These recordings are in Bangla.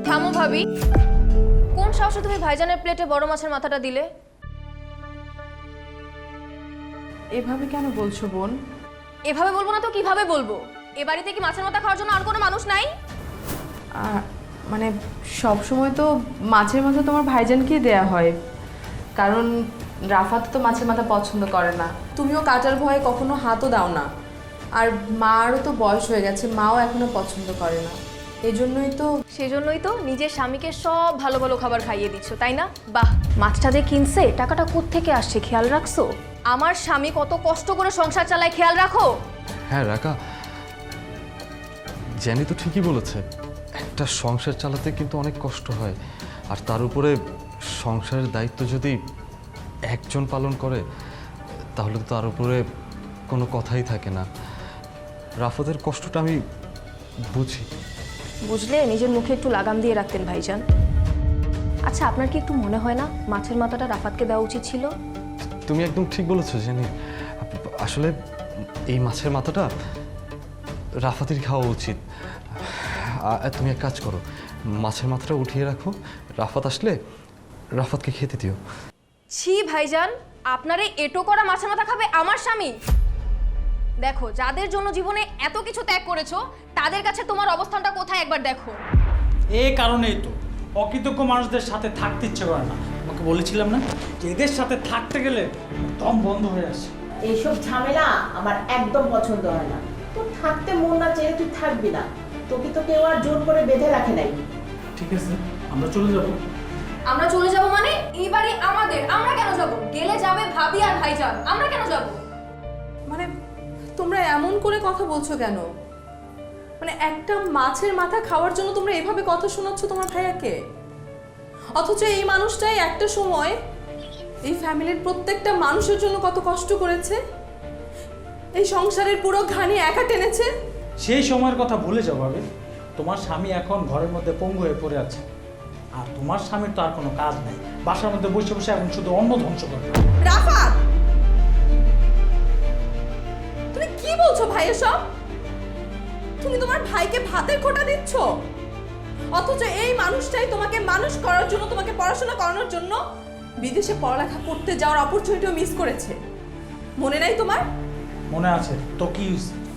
থামো ভাবি, কোন সাহসে তুমি ভাইজানের প্লেটে বড় মাছের মাথাটা দিলে? এভাবে কেন বলছো বোন? এভাবে বলবো না তো কিভাবে বলবো? এ বাড়িতে কি মাছের মাথা খাওয়ার জন্য আর কোনো মানুষ নাই? মানে সব সময় তো মাছের মাথা তোমার ভাইজানকে দেয়া হয়, কারণ রাফাত তো মাছের মাথা পছন্দ করে না। তুমিও কাটার ভয়ে কখনো হাতও দাও না। আর মারও তো বয়স হয়ে গেছে, মাও এখনো পছন্দ করে না। এজন্যই তো সেজন্যই তো নিজের স্বামীকে সব ভালো ভালো খাবার খাইয়ে দিচ্ছ, তাই না? বাহ, মাছটা যে কিনছে টাকাটা কোত্থেকে আসছে খেয়াল রাখছো? আমার স্বামী কত কষ্ট করে সংসার চালায় খেয়াল রাখো? হ্যাঁ রাকা, জ্যানি তো ঠিকই বলেছে, একটা সংসার চালাতে কিন্তু অনেক কষ্ট হয়। আর তার উপরে সংসারের দায়িত্ব যদি একজন পালন করে তাহলে তো তার উপরে কোনো কথাই থাকে না। রাফাতের কষ্টটা আমি বুঝি। বুঝলে নিজের মুখে একটু লাগাম দিয়ে রাখতেন ভাইজান। আচ্ছা, আপনার কি একটু মনে হয় না মাছের মাথাটা রাফাতকে দেওয়া উচিত ছিল? তুমি একদম ঠিক বলেছো জ্যানি, আসলে এই মাছের মাথাটা রাফাতের খাওয়া উচিত। তুমি এক কাজ করো, মাছের মাথাটা উঠিয়ে রাখো, রাফাত আসলে রাফাতকে খেতে দিও। ছি ভাইজান, আপনারে এটো করা মাছের মাথা খাবে আমার স্বামী? দেখো, যাদের জন্য জীবনে এত কিছু ত্যাগ করেছো তাদের কাছে তোমার অবস্থানটা কোথায় একবার দেখো। এই কারণেই তো অকৃতজ্ঞ মানুষদের সাথে থাকতে ইচ্ছে করে না। তোমাকে বলেছিলাম না যে এদের সাথে থাকতে গেলে দম বন্ধ হয়ে আসে। এইসব ঝামেলা আমার একদম পছন্দ হয় না। তোর থাকতে মন না চেয়ে তুই থাকবি না, তোকে তো কেউ আর জোর করে বেঁধে রাখে নাই। ঠিক আছে, আমরা চলে যাব। আমরা চলে যাব মানে? এই বাড়ি আমাদের, আমরা কেন যাব? গেলে যাবে ভাবি আর ভাইজান, আমরা কেন যাব? মানে তোমরা এমন করে কথা বলছো কেন? মানে একটা মাছের মাথা খাওয়ার জন্য তোমরা এভাবে কথা শোনাচ্ছ তোমার ভাইয়াকে? অথচ এই মানুষটাই একটা সময় এই ফ্যামিলির প্রত্যেকটা মানুষের জন্য কত কষ্ট করেছে, এই সংসারের পুরো ঘানি একা টেনেছে। সেই সময়ের কথা ভুলে যাও ভাবে। তোমার স্বামী এখন ঘরের মধ্যে পঙ্গু হয়ে পড়ে আছে, আর তোমার স্বামীর তো আর কোনো কাজ নেই, বাসার মধ্যে বসে বসে এখন শুধু অন্ন ধ্বংস করবে। রাফাত, তুমি কি বলছো ভাই এসব? তুমি তোমার ভাইকে ভাতের খোঁটা দিচ্ছ, অথচ এই মানুষটাই তোমাকে মানুষ করার জন্য, তোমাকে পড়াশোনা করানোর জন্য বিদেশে পড়ালেখা করতে যাওয়ার অপরচুনিটিও মিস করেছে। মনে নাই তোমার? মনে আছে তো? কি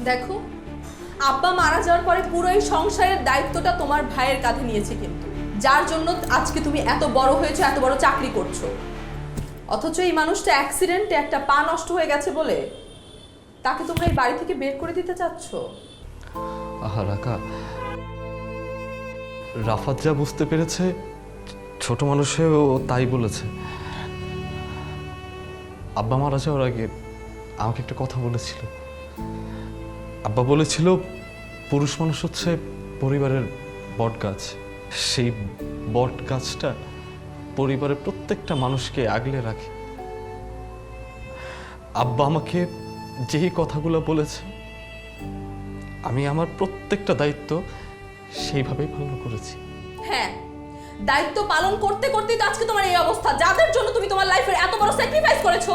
দেখো, আব্বা মারা যাওয়ার পরে পুরো এই সংসারের দায়িত্বটা তোমার ভাইয়ের কাঁধে নিয়েছে, কিন্তু যার জন্য আজকে তুমি এত বড় হয়েছো, এত বড় চাকরি করছো। অথচ এই মানুষটা অ্যাক্সিডেন্টে একটা পা নষ্ট হয়ে গেছে বলে তাকে তোমরা এই বাড়ি থেকে বের করে দিতে চাচ্ছ। আহা রাকা, রাফাত যা বুঝতে পেরেছে ছোট মানুষেও তাই বলেছে। আব্বা মারা যাওয়ার আগে আমাকে একটা কথা বলেছিল। আব্বা বলেছিল পুরুষ মানুষ হচ্ছে পরিবারের বট গাছ, সেই বট গাছটা পরিবারের প্রত্যেকটা মানুষকে আগলে রাখে। আব্বা আমাকে যেই কথাগুলো বলেছে আমি আমার প্রত্যেকটা দায়িত্ব সেইভাবেই পালন করেছি। হ্যাঁ, দায়িত্ব পালন করতে করতেই তো আজকে তোমার এই অবস্থা। যাদের জন্য তুমি তোমার লাইফের এত বড় স্যাক্রিফাইস করেছো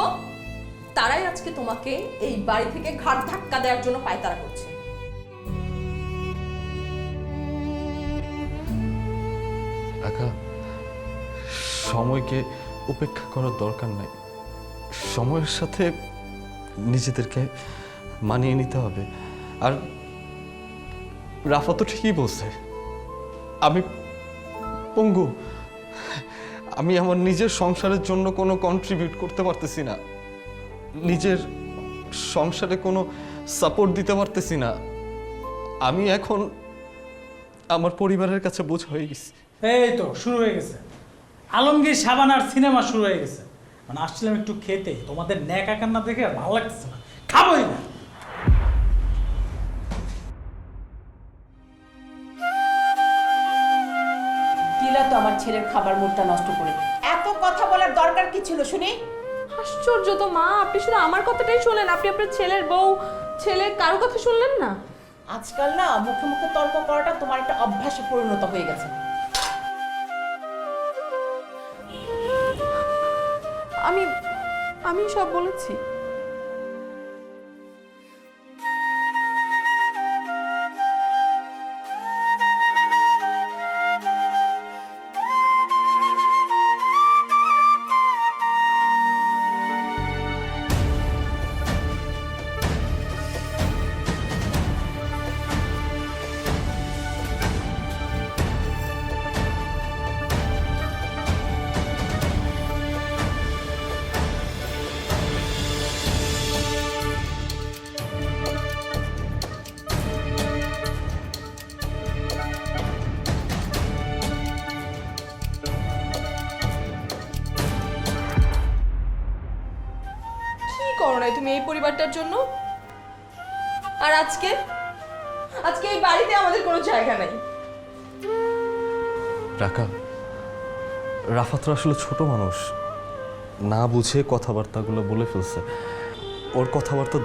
তারাই আজকে তোমাকে এই বাড়ি থেকে ঘাট ধাক্কা দেওয়ার জন্য পায়তারা করছে। রাখা, সময়কে উপেক্ষা করার দরকার নাই, সময়ের সাথে নিজেদেরকে মানিয়ে নিতে হবে। আর রাফা তো ঠিকই বলছে, আমি পঙ্গু, আমি আমার নিজের সংসারের জন্য কোনো কন্ট্রিবিউট করতে পারতেছি না, নিজের সংসারে কোনো সাপোর্ট দিতে পারতেছি না। আমি এখন আমার পরিবারের কাছে বোঝ হয়ে গেছি। এই তো শুরু হয়ে গেছে আলমগীর সাবানার সিনেমা শুরু হয়ে গেছে। মানে আসছিলাম একটু খেতে, তোমাদের ন্যাকা কান্না দেখে আর ভালো লাগতেছে না, খাবোই না। দিলা তো আমার ছেলের খাবার মুডটা নষ্ট করে। এত কথা বলার দরকার কি ছিল শুনি? আশ্চর্য তো মা, আপনি শুধু আমার কথাটাই শোনেন, আপনি আপনার ছেলের বউ, ছেলে কারো কথা শুনলেন না? আজকাল না মুখে মুখে তর্ক করাটা তোমার একটা অভ্যাসে পরিণত হয়ে গেছে। আমি সব বলেছি। তুমি এই পরিবারটার জন্য। আর আজকে আজকে এই বাড়িতে আমাদের কোনো জায়গা নাই। রাকা, রাফাত তো আসলে ছোট মানুষ, না বুঝে কথাবার্তাগুলো বলে ফেলছে। ওর কথাবার্তা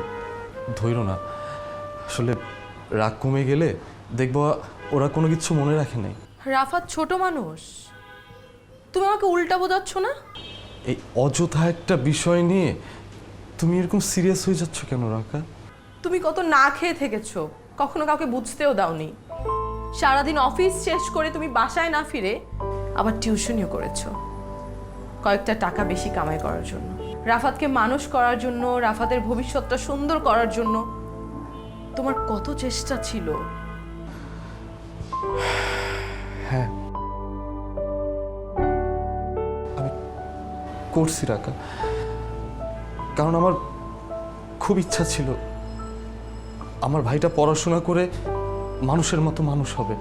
ধৈর্য না, আসলে রাগ কমে গেলে দেখবো ওরা কোনো কিছু মনে রাখে নাই। রাফাত ছোট মানুষ, তুমি আমাকে উল্টা বোঝাচ্ছ না? এই অযথা একটা বিষয় নিয়ে তুমি এরকম সিরিয়াস হয়ে যাচ্ছ কেন রাকা? তুমি কত না খেয়ে থেকেছো, কখনো কাউকে বুঝতেও দাওনি। সারাদিন অফিস শেষ করে তুমি বাসায় না ফিরে আবার টিউশনিও করেছো কয়েকটা টাকা বেশি কামাই করার জন্য, রাফাতকে মানুষ করার জন্য, রাফাতের ভবিষ্যৎটা সুন্দর করার জন্য তোমার কত চেষ্টা ছিল। হ্যাঁ, আমি করছি রাকা, কারণ আমার খুব ইচ্ছা ছিল আমার ভাইটা পড়াশোনা করে মানুষের মতো মানুষ হবে।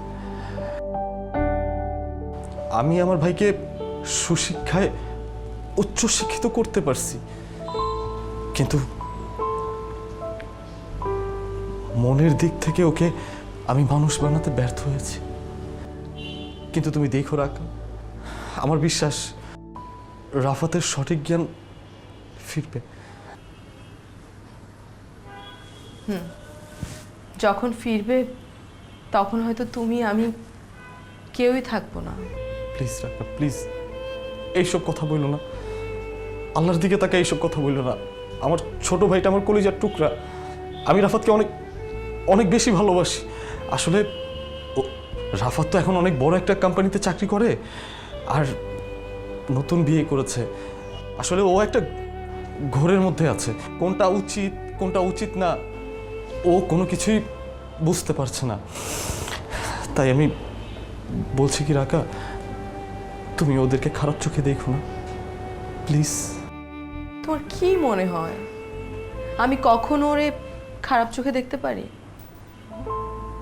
আমি আমার ভাইকে সুশিক্ষায় উচ্চশিক্ষিত করতে পারছি, কিন্তু মনের দিক থেকে ওকে আমি মানুষ বানাতে ব্যর্থ হয়েছি। কিন্তু তুমি দেখো রাকা, আমার বিশ্বাস রাফাতের সঠিক জ্ঞান ফিরবে। যখন ফিরবে তখন হয়তো তুমি আমি কেউই থাকবো না। প্লিজ রাকা, প্লিজ এইসব কথা বললো না, আল্লাহর দিকে তাকে এইসব কথা বললো না। আমার ছোট ভাইটা আমার কলিজার টুকরা, আমি রাফাতকে অনেক অনেক বেশি ভালোবাসি। আসলে রাফাত তো এখন অনেক বড় একটা কোম্পানিতে চাকরি করে আর নতুন বিয়ে করেছে। আসলে ও একটা ঘোরের মধ্যে আছে, কোনটা উচিত কোনটা উচিত না ও কোনো কিছুই বুঝতে পারছে না। তাই আমি বলছি কি রাকা, তুমি ওদেরকে খারাপ চোখে দেখো না প্লিজ। তোমার কি মনে হয় আমি কখনো ওরে খারাপ চোখে দেখতে পারি?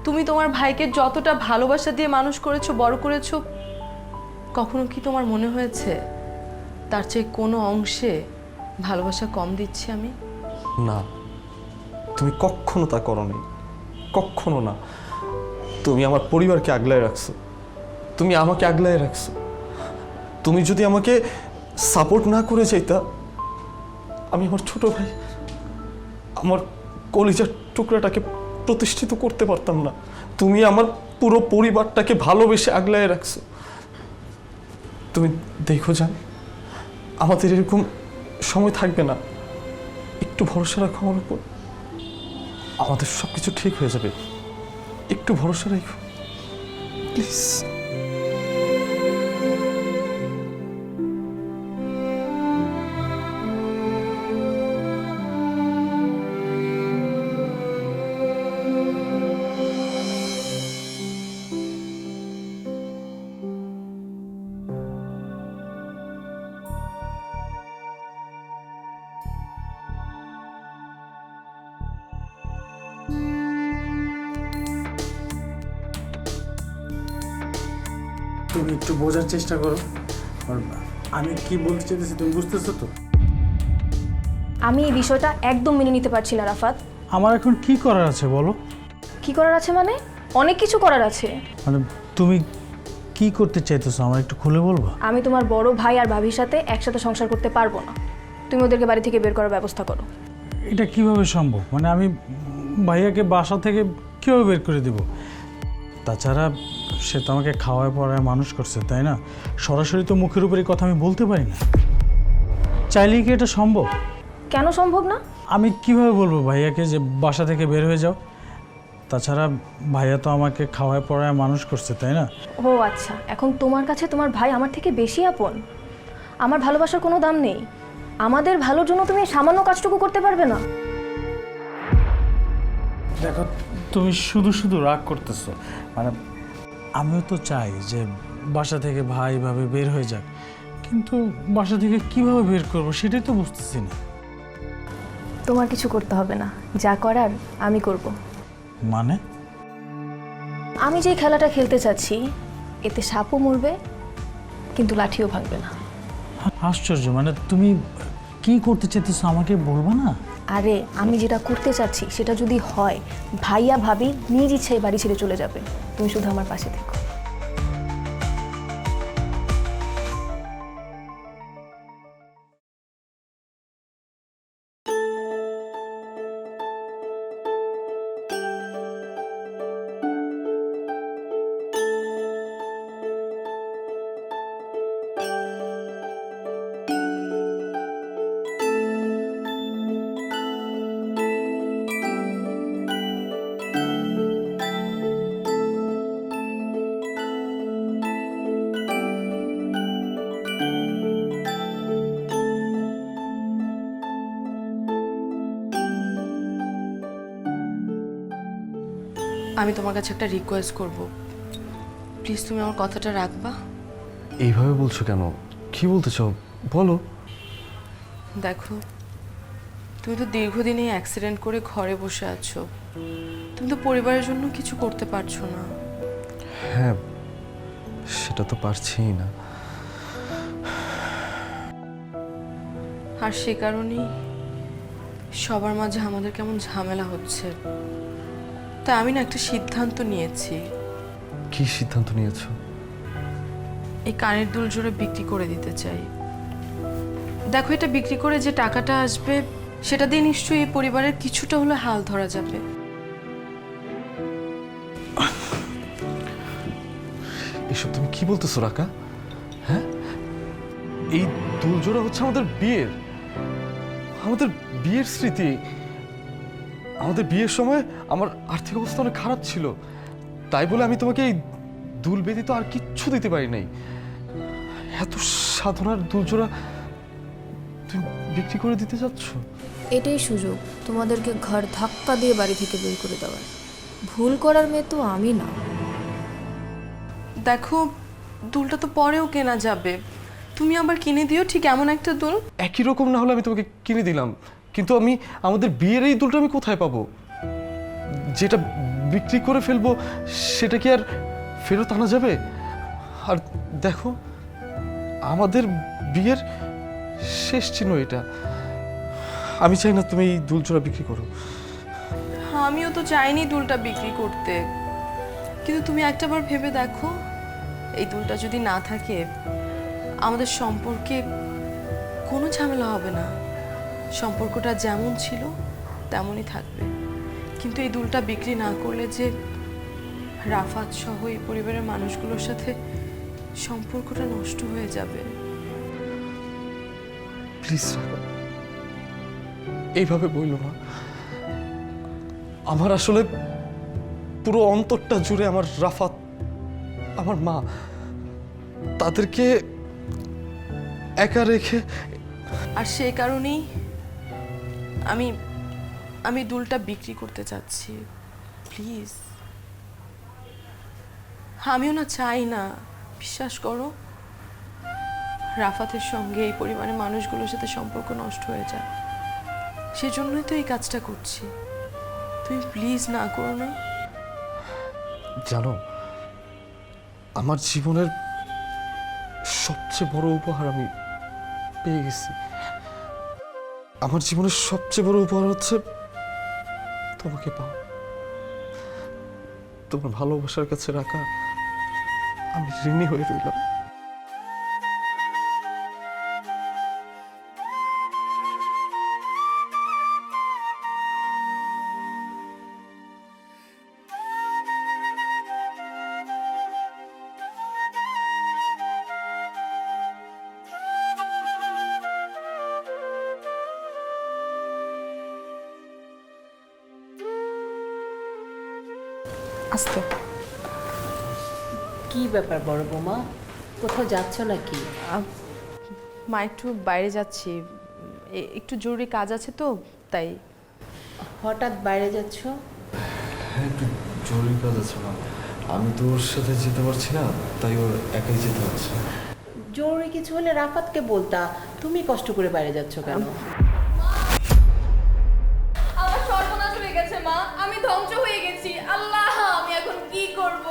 তুমি তোমার ভাইকে যতটা ভালোবাসা দিয়ে মানুষ করেছো, বড় করেছো, কখনো কি তোমার মনে হয়েছে তার চেয়ে কোনো অংশে ভালোবাসা কম দিচ্ছি আমি? না, তুমি কখনো তা করোনি, কখনো না। তুমি আমার পরিবারকে আগলায় রাখছো, তুমি আমাকে আগলায় রাখছো। তুমি যদি আমাকে সাপোর্ট না করে যাইতা, আমি আমার ছোট ভাই, আমার কলিজার টুকরাটাকে প্রতিষ্ঠিত করতে পারতাম না। তুমি আমার পুরো পরিবারটাকে ভালোবেসে আগলায় রাখছো। তুমি দেখো জান, আমাদের এরকম সময় থাকবে না। একটু ভরসা রাখো আমার উপর, আমাদের সব কিছু ঠিক হয়ে যাবে। একটু ভরসা রাখো প্লিজ। তুমি একটু বোঝার চেষ্টা করো, আর আমি কি বলতে চাইতেছি তুমি বুঝতেছো তো? আমি এই বিষয়টা একদম মেনে নিতে পারছি না রাফাত। আমার এখন কি করার আছে বলো? কি করার আছে মানে? অনেক কিছু করার আছে। মানে তুমি কি করতে চাইতেছো আমার একটু খুলে বলবা? আমি তোমার বড় ভাই আর ভাবির সাথে একসাথে সংসার করতে পারবো না। তুমি ওদেরকে বাড়ি থেকে বের করার ব্যবস্থা করো। এটা কিভাবে সম্ভব? মানে আমি ভাইয়াকে বাসা থেকে কীভাবে বের করে দেব? তাছাড়া সে তো আমাকে খাওয়ায় পড়ায় মানুষ করছে, তাই না? সরাসরি তো মুখের উপরে কথা আমি বলতে পারি না। চাইলেই কি এটা সম্ভব? কেন সম্ভব না? আমি কিভাবে বলবো ভাইয়াকে যে বাসা থেকে বের হয়ে যাও? তাছাড়া ভাইয়া তো আমাকে খাওয়ায় পড়ায় মানুষ করছে, তাই না? ও আচ্ছা, এখন তোমার কাছে তোমার ভাই আমার থেকে বেশি আপন? আমার ভালোবাসার কোনো দাম নেই? আমাদের ভালোর জন্য তুমি এই সামান্য কাজটুকু করতে পারবে না? দেখো, তুমি শুধু শুধু রাগ করতেছো। মানে আমিও তো চাই যে বাসা থেকে ভাই ভাবে বের হয়ে যাক, কিন্তু বাসা থেকে কিভাবে বের করবো সেটাই তো বুঝতেছি না। তোমার কিছু করতে হবে না, যা করার আমি করব। মানে? আমি যে খেলাটা খেলতে চাচ্ছি এতে সাপও মরবে কিন্তু লাঠিও ভাঙবে না। আশ্চর্য, মানে তুমি কি করতে চাইতেছো আমাকে বলবো না? আরে আমি যেটা করতে চাচ্ছি সেটা যদি হয়, ভাইয়া ভাবি নিজ ইচ্ছায় বাড়ি ছেড়ে চলে যাবে। তুমি শুধু আমার পাশে থেকো। আমি তোমার কাছে একটা রিকোয়েস্ট করব, প্লিজ তুমি আমার কথাটা রাখবা। এইভাবে বলছো কেন? কি বলতে চাও বলো। দেখো, তুমি তো দীর্ঘদিন এই অ্যাক্সিডেন্ট করে ঘরে বসে আছো, তুমি তো পরিবারের জন্য কিছু করতে পারছো না। হ্যাঁ, সেটা তো পারছিই না। আর সে কারণেই সবার মাঝে আমাদের কেমন ঝামেলা হচ্ছে। তা আমি না একটা সিদ্ধান্ত নিয়েছি। কি সিদ্ধান্ত নিয়েছো? এই কানের দুল জোড়া বিক্রি করে দিতে চাই। দেখো, এটা বিক্রি করে যে টাকাটা আসবে সেটা দিয়ে নিশ্চয়ই এই পরিবারের কিছুটা হলে হাল ধরা যাবে। এসব তুমি কি বলতেছো রাকা? হ্যাঁ, এই দুলজোড়া হচ্ছে আমাদের বিয়ের স্মৃতি। আমাদের বিয়ের সময় আমার আর্থিক অবস্থা অনেক খারাপ ছিল, তাই বলে আমি তোমাকে এই দুল ব্যতীত আর কিচ্ছু দিতে পারি নাই। এত সাধনার দুলজোড়া তুমি বিক্রি করে দিতে যাচ্ছ? এটাই সুযোগ তোমাদেরকে ঘর ধাক্কা দিয়ে বাড়ি থেকে বের করে দেওয়ার। ভুল করার মেয়ে তো আমি না। দেখো, দুলটা তো পরেও কেনা যাবে, তুমি আবার কিনে দিও ঠিক এমন একটা দুল। একই রকম না হলে আমি তোমাকে কিনে দিলাম, কিন্তু আমাদের বিয়ের এই দুলটা আমি কোথায় পাবো? যেটা বিক্রি করে ফেলবো সেটা কি আর ফেরত আনা যাবে? আর দেখো, আমাদের বিয়ের শেষ চিহ্ন এটা। আমি চাই না তুমি এই দুলজোড়া বিক্রি করো। আমিও তো চাইনি দুলটা বিক্রি করতে, কিন্তু তুমি একটাবার ভেবে দেখো, এই দুলটা যদি না থাকে আমাদের সম্পর্কে কোনো ঝামেলা হবে না, সম্পর্কটা যেমন ছিল তেমনই থাকবে। কিন্তু এই দুলটা বিক্রি না করলে যে রাফাত সহ এই পরিবারের মানুষগুলোর সাথে সম্পর্কটা নষ্ট হয়ে যাবে। প্লিজ এইভাবে বললো না। আমার আসলে পুরো অন্তরটা জুড়ে আমার রাফাত, আমার মা, তাদেরকে একা রেখে। আর সেই কারণেই আমি দুলটা বিক্রি করতে চাচ্ছি। প্লিজ, আমিও না চাই না, বিশ্বাস করো, রাফাতের সঙ্গে এই পরিবারের মানুষগুলোর সাথে সম্পর্ক নষ্ট হয়ে যায়। সেজন্যই তো এই কাজটা করছি। তুমি প্লিজ না করো না। জানো, আমার জীবনের সবচেয়ে বড় উপহার আমি পেয়ে গেছি। আমার জীবনের সবচেয়ে বড় উপহার হচ্ছে তোমাকে পাওয়া। তোমার ভালোবাসার কাছে রাখা আমি ঋণী হয়ে রইলাম। আস্তে। কি ব্যাপার বড় বৌমা, কোথাও যাচ্ছ নাকি? মা, একটু বাইরে যাচ্ছি, একটু জরুরি কাজ আছে তো তাই। হঠাৎ বাইরে যাচ্ছ? হ্যাঁ, একটু জরুরি কাজ আছে না, আমি তো ওর সাথে যেতে পারছি না, তাই ওর একাই যেতে হচ্ছে। জরুরি কিছু হলে রাফাতকে বলতা, তুমি কষ্ট করে বাইরে যাচ্ছ কেন? আমার সর্বনাশ হয়ে গেছে মা, আমি ধ্বংস হয়ে গেছি। আল্লাহ, আমি এখন কি করব?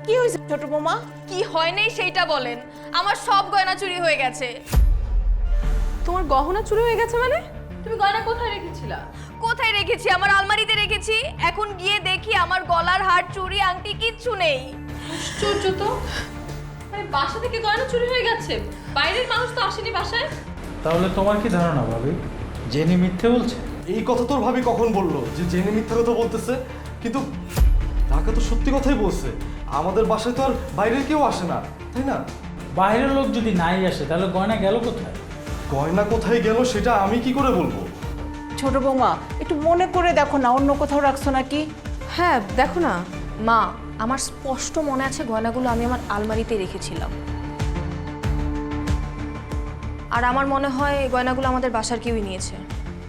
কি হয়েছে ছোট বৌমা? কি হয় নাই সেইটা বলেন। আমার সব গয়না চুরি হয়ে গেছে। তোমার গহনা চুরি হয়ে গেছে মানে? তুমি গয়না কোথায় রেখেছিলা? কোথায় রেখেছি? আমার আলমারিতে রেখেছি। এখন গিয়ে দেখি আমার গলার হার, চুড়ি, আংটি কিচ্ছু নেই। আশ্চর্য তো, মানে বাসা থেকে গয়না চুরি হয়ে গেছে, বাইরের মানুষ তো আসেনি বাসায়। তাহলে তোমার কি ধারণা ভাবি, জেনি মিথ্যে বলছে? এই কথা তোর ভাবি কখন বললো যে জেনে মিথ্যা কথা বলতেছে? কিন্তু ঢাকা তো সত্যি কথাই বলছে। আমাদের বাসায় তো আর বাইরের কেউ আসে না, তাই না? বাইরের লোক যদি নাই আসে তাহলে গয়না গেল কোথায়? গয়না কোথায় গেল সেটা আমি কি করে বলবো? ছোট বৌমা একটু মনে করে দেখো না, অন্য কোথাও রাখছো নাকি? হ্যাঁ দেখো না। মা, আমার স্পষ্ট মনে আছে গয়নাগুলো আমি আমার আলমারিতে রেখেছিলাম। আর আমার মনে হয় এই গয়নাগুলো আমাদের বাসার কেউই নিয়েছে।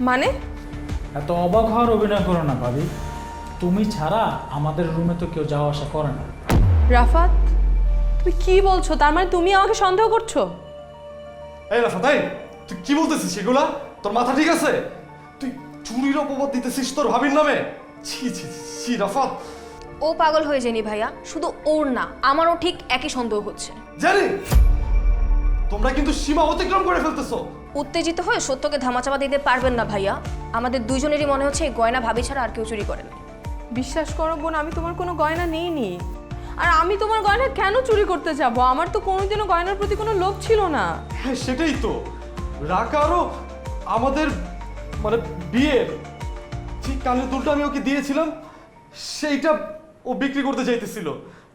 মানে? এত অবাক হওয়ার অভিনয় করো না ভাবি, তুমি ছাড়া আমাদের রুমে তো কেউ যাওয়া আসা করে না। রাফাত, তুমি কি বলছো? তার মানে তুমি আমাকে সন্দেহ করছো? এই রাফা, তাই তুই কি বলতেছিস সেগুলা? তোর মাথা ঠিক আছে? তুই চুরির অপবাদ দিতেছিস তোর ভাবির নামে? ছি ছি ছি রাফাত। ও পাগল হয়ে যায়নি ভাইয়া, শুধু ওর না, আমারও ঠিক একই সন্দেহ হচ্ছে। জানি তোমরা কিন্তু সীমা অতিক্রম করে ফেলতেছো। উত্তেজিত হয়ে সত্যকে ধামাচাপা দিতে পারবেন না ভাইয়া। আমাদের দুইজনেরই মনে হচ্ছে এই গয়না ভাবি ছাড়া আর কেউ চুরি করে না। বিশ্বাস করো বোন, আমি তোমার কোনো গয়না নিইনি। আর আমি তোমার গয়না কেন চুরি করতে যাব? আমার তো কোনোদিনও গয়নার প্রতি কোনো লোভ ছিল না। হ্যাঁ সেটাই তো। রাকারও আমাদের মানে বিয়ের ঠিক কানের দুলটা আমি ওকে দিয়েছিলাম, সেইটা ও বিক্রি করতে চাইতেছিল,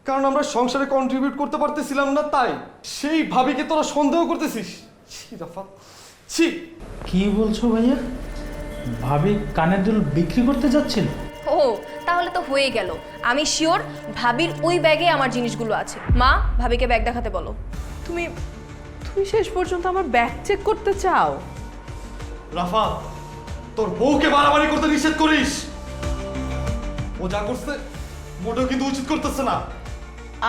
কারণ আমরা সংসারে কন্ট্রিবিউট করতে পারতেছিলাম না, তাই। সেই ভাবিকে তোরা সন্দেহ করতেছিস? ছি রাফাত, ছি। কি বলছো ভাইয়া? ভাবি কানের দুল বিক্রি করতে যাচ্ছিল? ও, তাহলে তো হয়ে গেল। আমি শিওর ভাবির ওই ব্যাগে আমার জিনিসগুলো আছে। মা, ভাবিকে ব্যাগ দেখাতে বলো। তুমি তুমি শেষ পর্যন্ত আমার ব্যাগ চেক করতে চাও? রাফাত, তোর বউকে বাড়াবাড়ি করতে নিষেধ করিস। ও যা করছে মোটেও কিন্তু উচিত করতেছে না।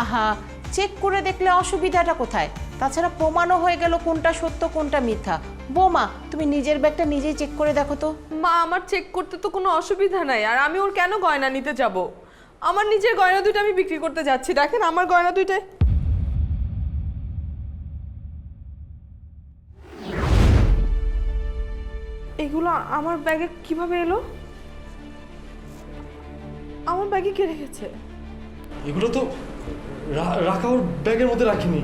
আহা, চেক করে দেখলে অসুবিধাটা কোথায়? তাছাড়া প্রমাণও হয়ে গেল কোনটা সত্য কোনটা মিথ্যা। বৌমা, তুমি নিজের ব্যাগটা নিজেই চেক করে দেখো তো। মা, আমার চেক করতে তো কোনো অসুবিধা নাই। আর আমি ওর কেন গয়না নিতে যাব? আমার নিজের গয়না দুইটা আমি বিক্রি করতে যাচ্ছি। দেখেন আমার গয়না দুইটাই। এগুলো আমার ব্যাগে কিভাবে এলো? আমার ব্যাগে কে রেখেছে? এগুলো তো রাখা ওর ব্যাগের মধ্যে রাখিনি।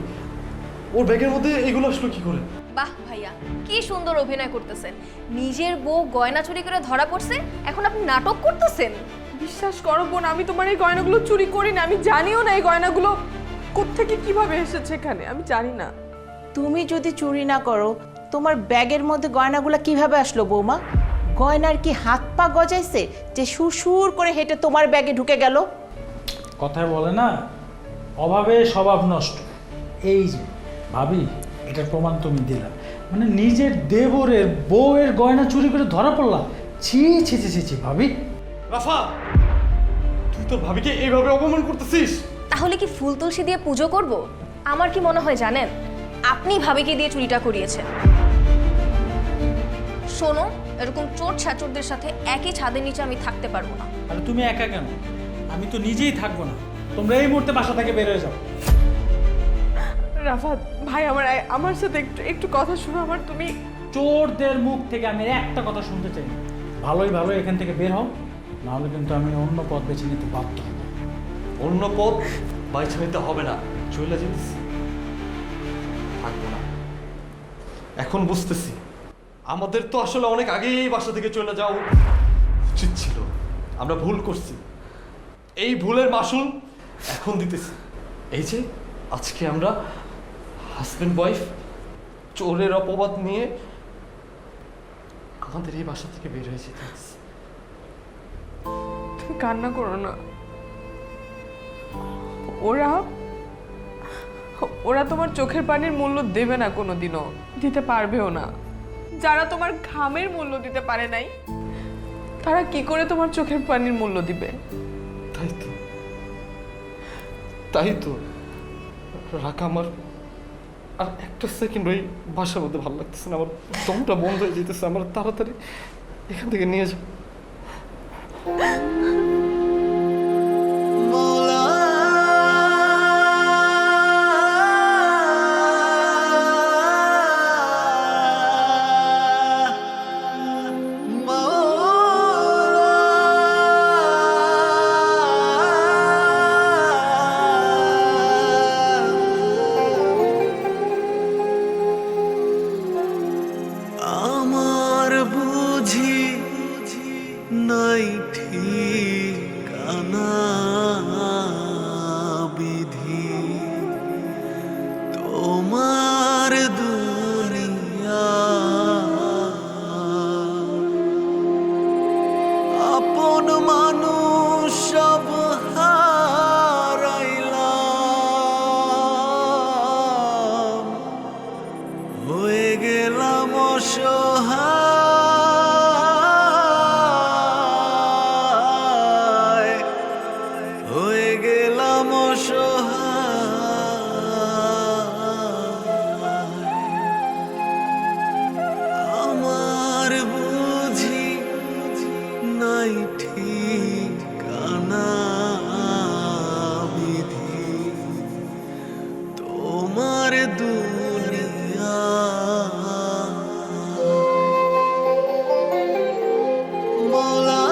ওর ব্যাগের মধ্যে এগুলো আসলো কি করে? বাহ ভাইয়া, কি সুন্দর অভিনয় করতেছেন। নিজের বউ গয়না চুরি করে ধরা পড়ছে, এখন আপনি নাটক করতেছেন। বিশ্বাস করো বোন, আমি তোমার এই গয়নাগুলো চুরি করি না। আমি জানিও না এই গয়নাগুলো কোত্থেকে কিভাবে এসেছে এখানে, আমি জানি না। তুমি যদি চুরি না করো, তোমার ব্যাগের মধ্যে গয়নাগুলো কিভাবে আসলো বৌমা? গয়নার কি হাত পা গজাইছে যে সুর করে হেঁটে তোমার ব্যাগে ঢুকে গেল? কথায় বলে না, অভাবে স্বভাব নষ্ট। এই যে ভাবি, এটার প্রমাণ তুমি দিলা। মানে নিজের দেবরের বউয়ের গয়না চুরি করে ধরা পড়লা। ছি ছি ছি ছি ছি ভাবি। রাফা, তুই তোর ভাবিকে এইভাবে অপমান করতেছিস? তাহলে কি ফুল তুলসী দিয়ে পুজো করব? আমার কি মনে হয় জানেন, আপনি ভাবিকে দিয়ে চুরিটা করিয়েছেন। শোনো, এরকম চোর ছাচোরদের সাথে একই ছাদের নিচে আমি থাকতে পারবো না। আর তুমি একা কেন? আমি তো নিজেই থাকবো না। তোমরা এই মুহূর্তে বাসা থেকে বের হয়ে যাও। রাফাত ভাই, আমার সাথে একটু একটু কথা শুনো আমার। তুমি চোরদের মুখ থেকে আমি একটা কথা শুনতে চাই না। ভালোই ভালো এখান থেকে বের হও, নাহলে কিন্তু আমি অন্য পথ বেছে নিতে বাধ্য হব। অন্য পথ বাইছে নিতে হবে না, চলে যেতেছি, থাকবো না। এখন বুঝতেছি আমাদের তো আসলে অনেক আগেই এই বাসা থেকে চলে যাওয়া উচিত ছিল। আমরা ভুল করছি, এই ভুলের মাসুল এখন দিতেছি। এই যে আজকে আমরা হাজব্যান্ড ওয়াইফ চোরের অপবাদ নিয়ে আমাদের এই বাসা থেকে বের হয়ে যেতে হচ্ছে। তুমি কান্না করো না। ওরা ওরা তোমার চোখের পানির মূল্য দেবে না, কোনোদিনও দিতে পারবেও না। যারা তোমার ঘামের মূল্য দিতে পারে নাই, তারা কি করে তোমার চোখের পানির মূল্য দিবে? তাই তো, তাই তো। রাখা আমার আর একটা সেকেন্ড ওই বাসার মধ্যে ভালো লাগতেছে না। আমার দমটা বন্ধ হয়ে যেতেছে। আমার তাড়াতাড়ি এখান থেকে নিয়ে যাও। অসহায় হয়ে গেলাম আমার বুঝি নাই ঠিকানা বিধি তোমার দুনিয়া মৌলা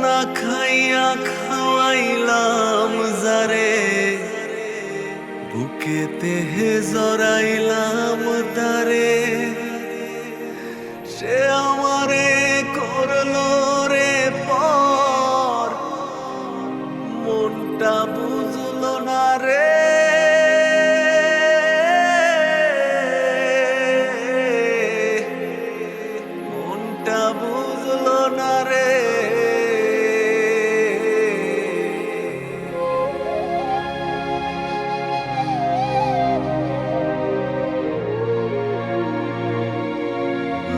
না খাইয়া খাওয়াইলাম যারে বুকেতে জড়াইলাম তারে সে আমারে করলো রে পর মনটা বুঝলো না রে মনটা বুঝলো না রে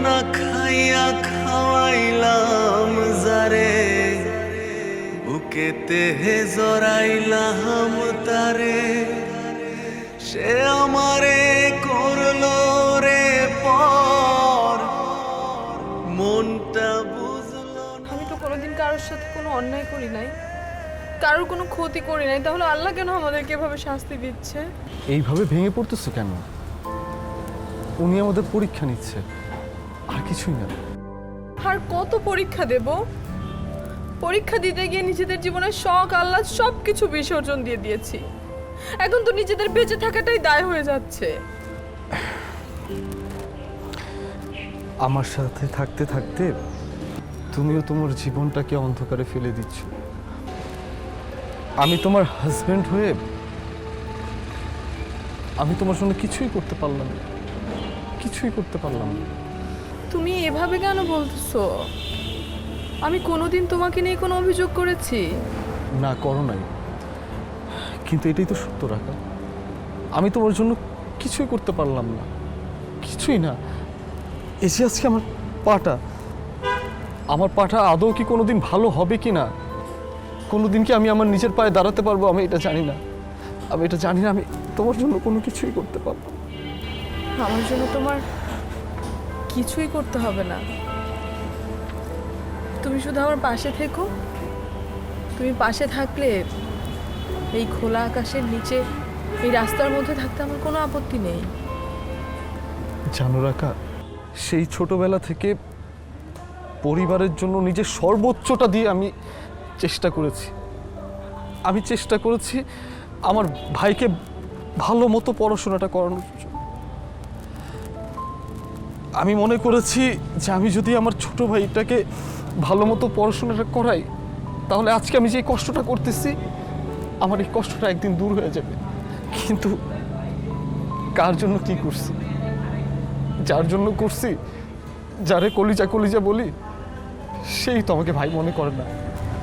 না খাইয়া খাওয়াইলাম যারে বুকেতে জড়াইলাম তারে সে আমারে করলো রে পর মনটা বুঝলো না আমি তো কোনোদিন কারোর সাথে কোনো অন্যায় করি নাই, কারোর কোনো ক্ষতি করি নাই, তাহলে আল্লাহ কেন আমাদেরকে এভাবে শাস্তি দিচ্ছে? এইভাবে ভেঙে পড়তেছো কেন? উনি আমাদের পরীক্ষা নিচ্ছে, আর কিছুই না। আর কত পরীক্ষা দেব? পরীক্ষা দিতে গিয়ে নিজেদের জীবনের শখ আহ্লাদ সবকিছু বিসর্জন দিয়ে দিয়েছি। এখন তো নিজেদের বেঁচে থাকাটাই দায় হয়ে যাচ্ছে। আমার সাথে থাকতে থাকতে তুমিও তোমার জীবনটাকে অন্ধকারে ফেলে দিচ্ছ। আমি তোমার হাজবেন্ড হয়ে আমি তোমার জন্য কিছুই করতে পারলাম না, কিছুই করতে পারলাম না। তুমি এভাবে কেন বলতেছো? আমি কোনোদিন তোমাকে নিয়ে কোনো অভিযোগ করেছি? না, করো নাই, কিন্তু এটাই তো সত্য রাখা। আমি তোমার জন্য কিছুই করতে পারলাম না, কিছুই না। এসে আজকে আমার পাটা আদৌ কি কোনোদিন ভালো হবে কি না, কোনোদিন কি আমি আমার নিজের পায়ে দাঁড়াতে পারবো, আমি এটা জানি না। আমি তোমার জন্য কোনো কিছুই করতে পারবো না। আমার জন্য তোমার কিছুই করতে হবে না, তুমি শুধু আমার পাশে থেকো। তুমি পাশে থাকলে এই খোলা আকাশের নিচে এই রাস্তার মধ্যে থাকতে আমার কোনো আপত্তি নেই। জানো রাকা, সেই ছোটবেলা থেকে পরিবারের জন্য নিজের সর্বোচ্চটা দিয়ে আমি চেষ্টা করেছি আমার ভাইকে ভালো মতো পড়াশোনাটা করানোর জন্য। আমি মনে করেছি যে আমি যদি আমার ছোট ভাইটাকে ভালো মতো পড়াশোনাটা করাই, তাহলে আজকে আমি যে কষ্টটা করতেছি, আমার এই কষ্টটা একদিন দূর হয়ে যাবে। কিন্তু কার জন্য কি করছি? যার জন্য করছি, যারে কলিজা কলিজা বলি, সেই তো আমাকে ভাই মনে করে না।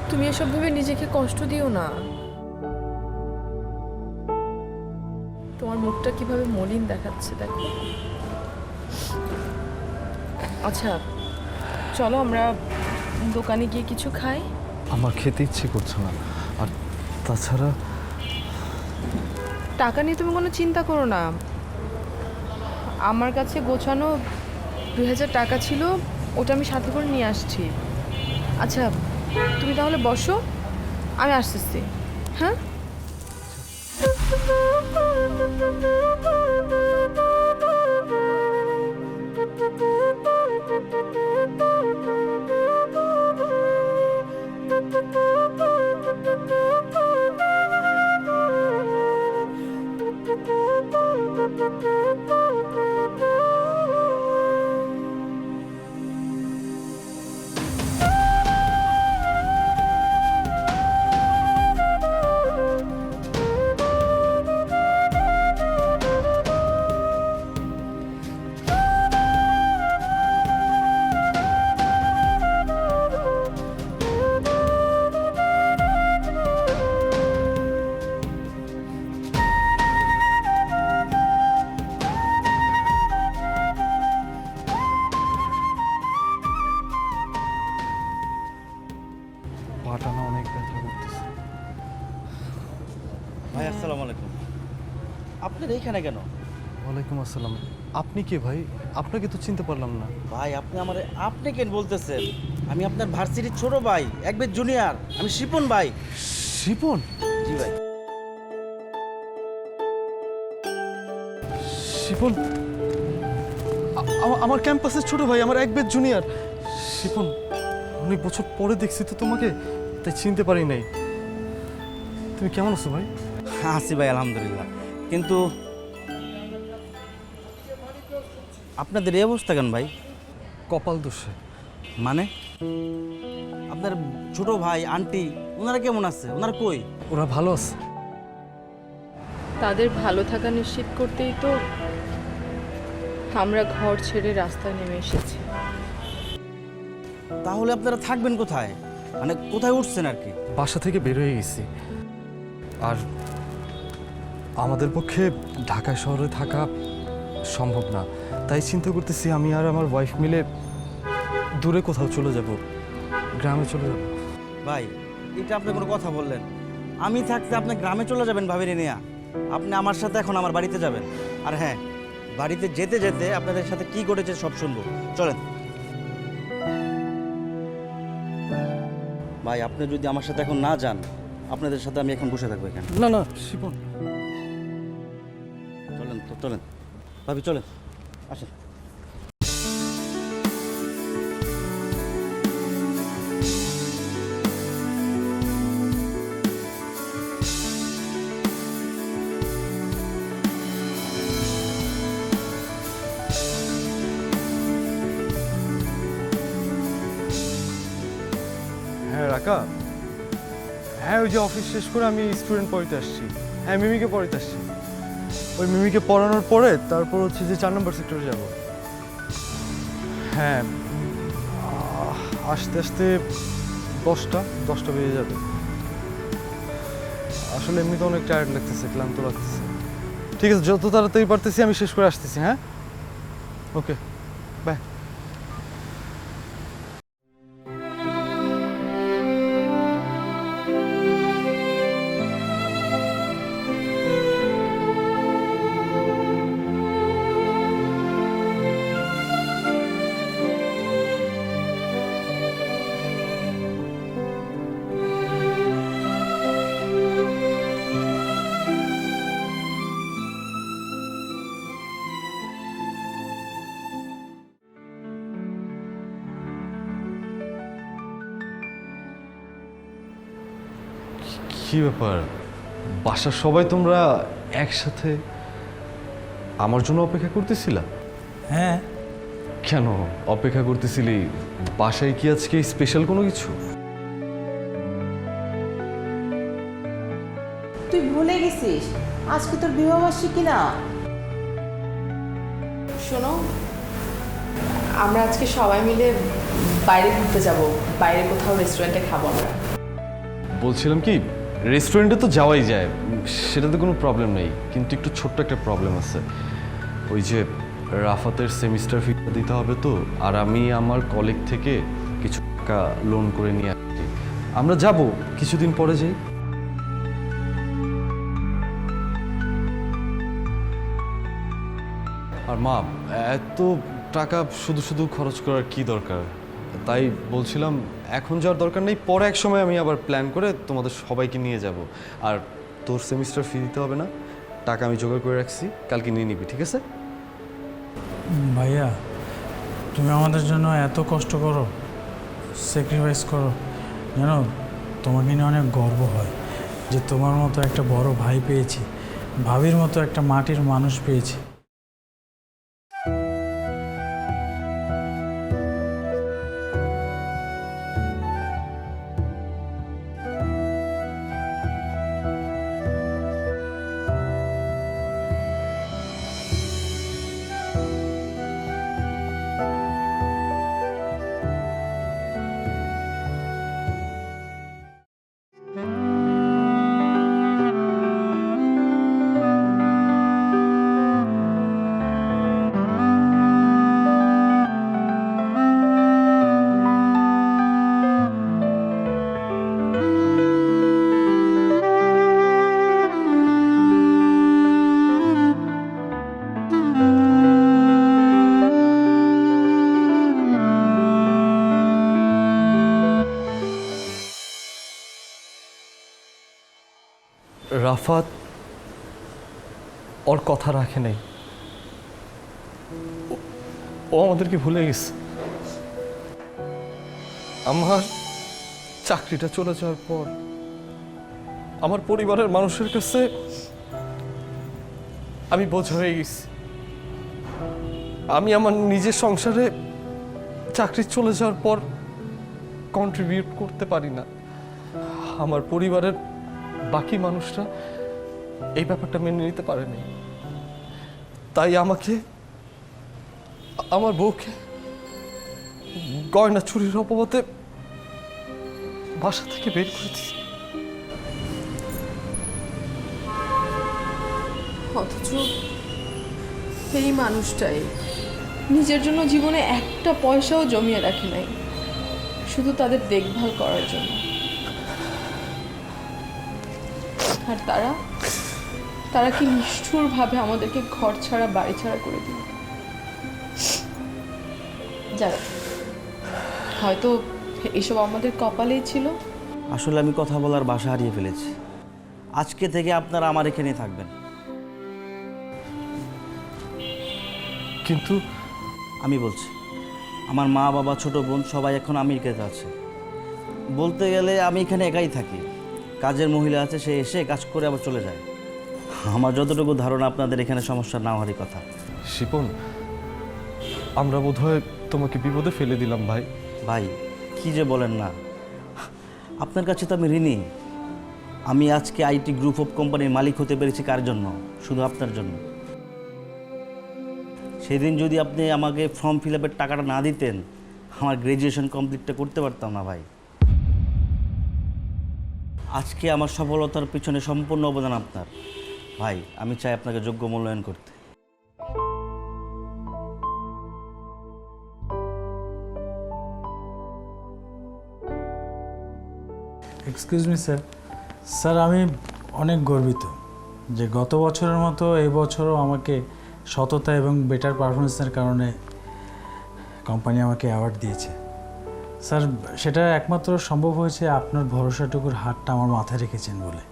তুমি এসব ভেবে নিজেকে কষ্ট দিও না। তোমার মুখটা কিভাবে মলিন দেখাচ্ছে দেখো। আচ্ছা চলো আমরা দোকানে গিয়ে কিছু খাই। আমার খেতে ইচ্ছে করছে না, আর তাছাড়া টাকা নিয়ে তুমি কোনো চিন্তা করো না, আমার কাছে গোছানো 2000 টাকা ছিল, ওটা আমি সাথে করে নিয়ে আসছি। আচ্ছা তুমি তাহলে বসো, আমি আসতেছি। হ্যাঁ ভাই আসসালামু আলাইকুম। আপনার এইখানে কেন? ওয়ালাইকুম আসসালাম। আপনি কে ভাই? আপনাকে তো চিনতে পারলাম না। ভাই আপনি কেন বলতেছেন? আমি আপনার ভার্সিটির ছোট ভাই, এক বেদ জুনিয়র। আমি শিপন ভাই। শিপন? জি ভাই। শিপন আমার ক্যাম্পাসের ছোট ভাই, আমার এক বেদ জুনিয়র। শিপন, অনেক বছর পরে দেখছি তো তোমাকে, তাই চিনতে পারি নাই। তুমি কেমন আছো ভাই? আছি ভাই আলহামদুলিল্লাহ। কিন্তু আপনাদের এই অবস্থা কেন ভাই? কপাল দোষে। মানে আপনার ছোট ভাই আন্টি ওনারা কেমন আছে? ওনারা কই? ওরা ভালো আছে। তাদের ভালো থাকা নিশ্চিত করতেই তো আমরা ঘর ছেড়ে রাস্তায় নেমে এসেছি। তাহলে আপনারা থাকবেন কোথায়? মানে কোথায় উঠছেন আর কি? বাসা থেকে বের হয়ে গেছি। আর আমাদের পক্ষে ঢাকা শহরে থাকা সম্ভব না, তাই চিন্তা করতেছি আমি আর আমার ওয়াইফ মিলে দূরে কোথাও চলে যাব, গ্রামে চলে যাব। ভাই এটা আপনি কোনো কথা বললেন? আমি থাকতে আপনি গ্রামে চলে যাবেন ভাবিনি নিয়া? আপনি আমার সাথে এখন আমার বাড়িতে যাবেন। আর হ্যাঁ, বাড়িতে যেতে যেতে আপনাদের সাথে কি ঘটেছে সব শুনবো। চলেন ভাই, আপনি যদি আমার সাথে এখন না যান, আপনাদের সাথে আমি এখন বসে থাকবো এখানে। না না শিপন, চলেন তো, চলেন ভাবি, চলেন, আসেন। হ্যাঁ রাকা, হ্যাঁ ওই যে অফিস শেষ করে আমি স্টুডেন্ট পড়তে আসছি। হ্যাঁ মিমিকে পড়তে আসছি। ওই মিমিকে পড়ানোর পরে তারপর হচ্ছে যে 4 নম্বর সেক্টরে যাব। হ্যাঁ আস্তে আস্তে 10টা বেজে যাবে। আসলে এমনিতে অনেক টায়ার্ড লাগতেছে, ক্লান্ত লাগতেছে। ঠিক আছে, যত তাড়াতাড়ি পারতেছি আমি শেষ করে আসতেছি। হ্যাঁ ওকে, বাই। কি ব্যাপার, বাসার সবাই তোমরা একসাথে আমার জন্য অপেক্ষা করতেছিলা? হ্যাঁ, কেন অপেক্ষা করতেছিলি? বাসায় কি আজকে স্পেশাল কোনো কিছু? তুই ভুলে গেছিস আজকে তোর বিবাহবার্ষিকী না? শোনো, আমরা আজকে সবাই মিলে বাইরে ঘুরতে যাব। বাইরে কোথাও রেস্টুরেন্টে খাবো আমরা। বলছিলাম কি, রেস্টুরেন্টে তো যাওয়াই যায়, সেটাতে কোনো প্রবলেম নেই, কিন্তু একটু ছোট্ট একটা প্রবলেম আছে। ওই যে রাফাতের সেমিস্টার ফিটা দিতে হবে তো, আর আমি আমার কলিগ থেকে কিছু টাকা লোন করে নিয়ে আসছি। আমরা যাব কিছুদিন পরে যাই। আর মা, এত টাকা শুধু শুধু খরচ করার কি দরকার? তাই বলছিলাম এখন যাওয়ার দরকার নেই, পরে এক সময় আমি আবার প্ল্যান করে তোমাদের সবাইকে নিয়ে যাব। আর তোর সেমিস্টার ফি দিতে হবে না, টাকা আমি জোগাড় করে রাখছি, কালকে নিয়ে নিবি, ঠিক আছে? ভাইয়া তুমি আমাদের জন্য এত কষ্ট করো, স্যাক্রিফাইস করো, জানো তোমাকে নিয়ে অনেক গর্ব হয় যে তোমার মতো একটা বড় ভাই পেয়েছি, ভাবির মতো একটা মাটির মানুষ পেয়েছি। রাফাত ওর কথা রাখে নাই। ও আমাদেরকে ভুলে গেছে। আমার চাকরিটা চলে যাওয়ার পর আমার পরিবারের মানুষের কাছে আমি বোঝা হয়ে গেছি। আমি আমার নিজের সংসারে চাকরি চলে যাওয়ার পর কন্ট্রিবিউট করতে পারি না। আমার পরিবারের বাকি মানুষরা এই ব্যাপারটা মেনে নিতে পারেনি, তাই আমাকে, আমার বউকে গয়না চুরির অপবাদে বাসা থেকে বের করে দিয়েছে। অথচ এই মানুষটাই নিজের জন্য জীবনে একটা পয়সাও জমিয়ে রাখে নাই, শুধু তাদের দেখভাল করার জন্য। আর তারা কি নিষ্ঠুরভাবে আমাদেরকে ঘর ছাড়া বাড়ি ছাড়া করে দিল। যাক, হয়তো এসব আমাদের কপালেই ছিল। আসলে আমি কথা বলার ভাষা হারিয়ে ফেলেছি। আজকে থেকে আপনারা আমার এখানেই থাকবেন। কিন্তু আমি বলছি, আমার মা বাবা ছোট বোন সবাই এখন আমেরিকাতে আছে। বলতে গেলে আমি এখানে একাই থাকি। কাজের মহিলা আছে, সে এসে কাজ করে আবার চলে যায়। আমার যতটুকু ধারণা আপনাদের এখানে সমস্যা না হওয়ারই কথা। শিপন, আমরা বোধহয় তোমাকে বিপদে ফেলে দিলাম ভাই। ভাই কি যে বলেন না, আপনার কাছে তো আমি ঋণী। আমি আজকে আইটি গ্রুপ অফ কোম্পানির মালিক হতে পেরেছি কার জন্য? শুধু আপনার জন্য। সেদিন যদি আপনি আমাকে ফর্ম ফিল আপের টাকাটা না দিতেন, আমার গ্র্যাজুয়েশন কমপ্লিটটা করতে পারতাম না ভাই। আজকে আমার সফলতার পিছনে সম্পূর্ণ অবদান আপনার। ভাই আমি চাই আপনাকে যোগ্য মূল্যায়ন করতে। Excuse me sir. স্যার, আমি অনেক গর্বিত যে গত বছরের মতো এই বছরও আমাকে সততা এবং বেটার পারফরমেন্সের কারণে কোম্পানি আমাকে অ্যাওয়ার্ড দিয়েছে। স্যার, সেটা একমাত্র সম্ভব হয়েছে আপনার ভরসাটুকুর হাতটা আমার মাথায় রেখেছেন বলে।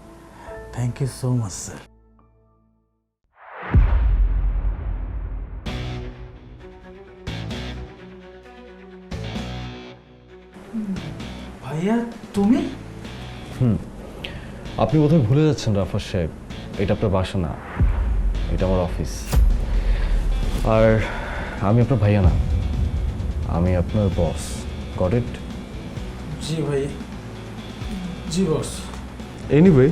Thank you so much sir. ভাইয়া, তুমি? আপনি বোধহয় ভুলে যাচ্ছেন রাফাত সাহেব, এটা আপনার বাসা না, এটা আমার অফিস। আর আমি আপনার ভাইয়া না, আমি আপনার বস। Got it? জি ভাই, জি বস। এনিওয়ে,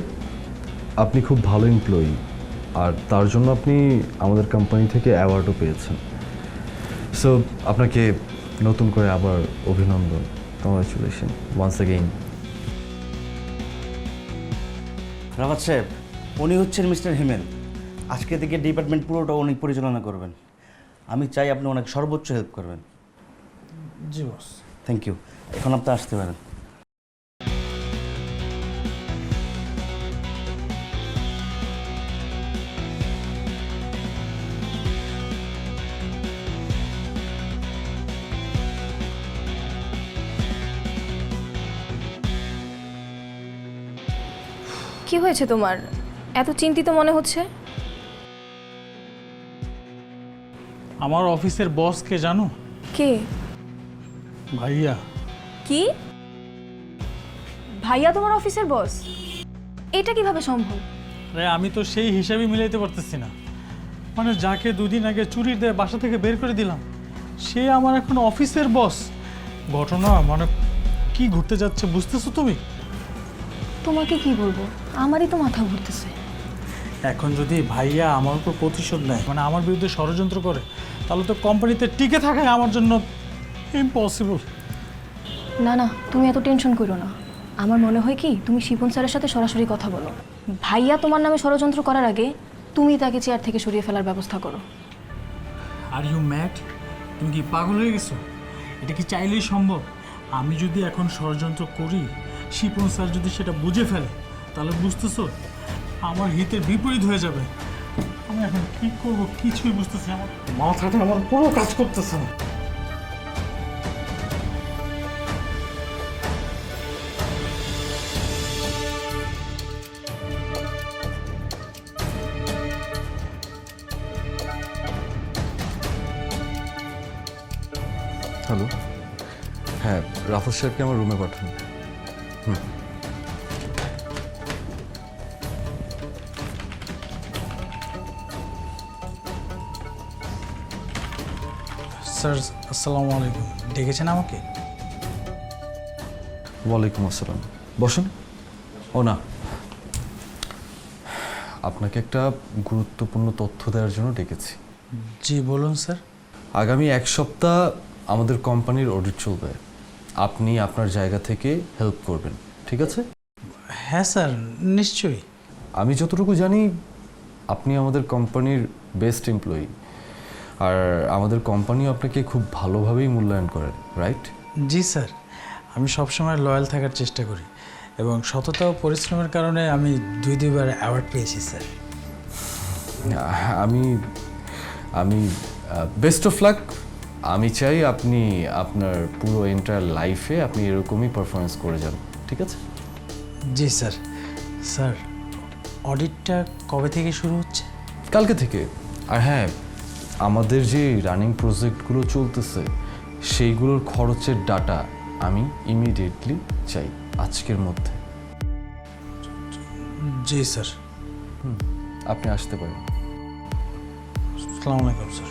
আপনি খুব ভালো এমপ্লয়ি, আর তার জন্য আপনি আমাদের কোম্পানি থেকে অ্যাওয়ার্ডও পেয়েছেন। সো আপনাকে নতুন করে আবার অভিনন্দন, কংগ্রাচুলেশন ওয়ান্স অ্যাগেইন। রাফাত সাহেব, উনি হচ্ছেন মিস্টার হিমেল। আজকে থেকে ডিপার্টমেন্ট পুরোটা উনি পরিচালনা করবেন। আমি চাই আপনি অনেক সর্বোচ্চ হেল্প করবেন। জি বস। Thank you. এখন আপনি আসতে পারেন। কি হয়েছে তোমার? এত চিন্তিত মনে হচ্ছে। আমার অফিসের বসকে জানো? কে? ভাইয়া। কি? ভাইয়া তোমার অফিসের বস? এটা কিভাবে সম্ভব? আরে আমি তো সেই হিসাবই মিলাইতে পারতেছি না। মানে যাকে দুদিন আগে চুরির দেয় বাসা থেকে বের করে দিলাম, সে আমার এখন অফিসের বস। ঘটনা মানে কি ঘুরতে যাচ্ছে বুঝতেছো তুমি? তোমাকে কি বলবো, আমারই তো মাথা ঘুরতেছে। এখন যদি ভাইয়া আমার উপর প্রতিশোধ নেয়, মানে আমার বিরুদ্ধে ষড়যন্ত্র করে, তাহলে তো কোম্পানিতে টিকে থাকাই আমার জন্য ইম্পসিবল। না না, তুমি এত টেনশন করো না। আমার মনে হয় কি, তুমি শিপন স্যারের সাথে সরাসরি কথা বলো। ভাইয়া তোমার নামে ষড়যন্ত্র করার আগে তুমি তাকে চেয়ার থেকে সরিয়ে ফেলার ব্যবস্থা করো। Are you mad? তুমি কি পাগল হয়ে গেছো? এটা কি চাইলেই সম্ভব? আমি যদি এখন ষড়যন্ত্র করি, শিপন স্যার যদি সেটা বুঝে ফেলে, তাহলে বুঝতেছো আমার হিতের বিপরীত হয়ে যাবে। আমি এখন কি করবো কিছুই বুঝতেছি না। আমার মাথাটা আমার পুরো কাজ করতেছে না। হ্যালো, হ্যাঁ রাফত সাহেবকে আমার রুমে পাঠান। স্যার আসসালামু আলাইকুম, ডেকেছেন আমাকে? ওয়ালাইকুম আসসালাম, বসুন। ও না, আপনাকে একটা গুরুত্বপূর্ণ তথ্য দেওয়ার জন্য ডেকেছি। জি বলুন স্যার। আগামী 1 সপ্তাহ আমাদের কোম্পানির অডিট চলবে, আপনি আপনার জায়গা থেকে হেল্প করবেন, ঠিক আছে? হ্যাঁ স্যার, নিশ্চয়ই। আমি যতটুকু জানি আপনি আমাদের কোম্পানির বেস্ট এমপ্লয়ি, আর আমাদের কোম্পানিও আপনাকে খুব ভালোভাবেই মূল্যায়ন করে, রাইট? জি স্যার, আমি সবসময় লয়াল থাকার চেষ্টা করি এবং সততা ও পরিশ্রমের কারণে আমি দুইবার অ্যাওয়ার্ড পেয়েছি স্যার। আমি বেস্ট অফ লাক। আমি চাই আপনি আপনার পুরো এন্টায়ার লাইফে আপনি এরকমই পারফরমেন্স করে যান, ঠিক আছে? জি স্যার। স্যার, অডিটটা কবে থেকে শুরু হচ্ছে? কালকে থেকে। আর হ্যাঁ, আমাদের যে রানিং প্রজেক্টগুলো চলতেছে সেইগুলোর খরচের ডাটা আমি ইমিডিয়েটলি চাই, আজকের মধ্যে। জি স্যার। আপনি আসতে পারেন। আসসালামু আলাইকুম স্যার।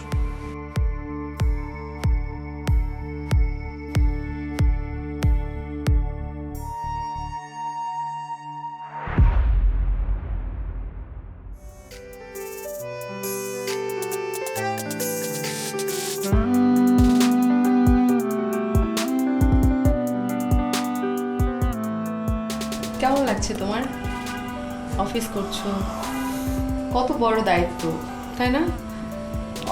কেমন লাগছে তোমার? অফিস করছো, কত বড় দায়িত্ব, তাই না?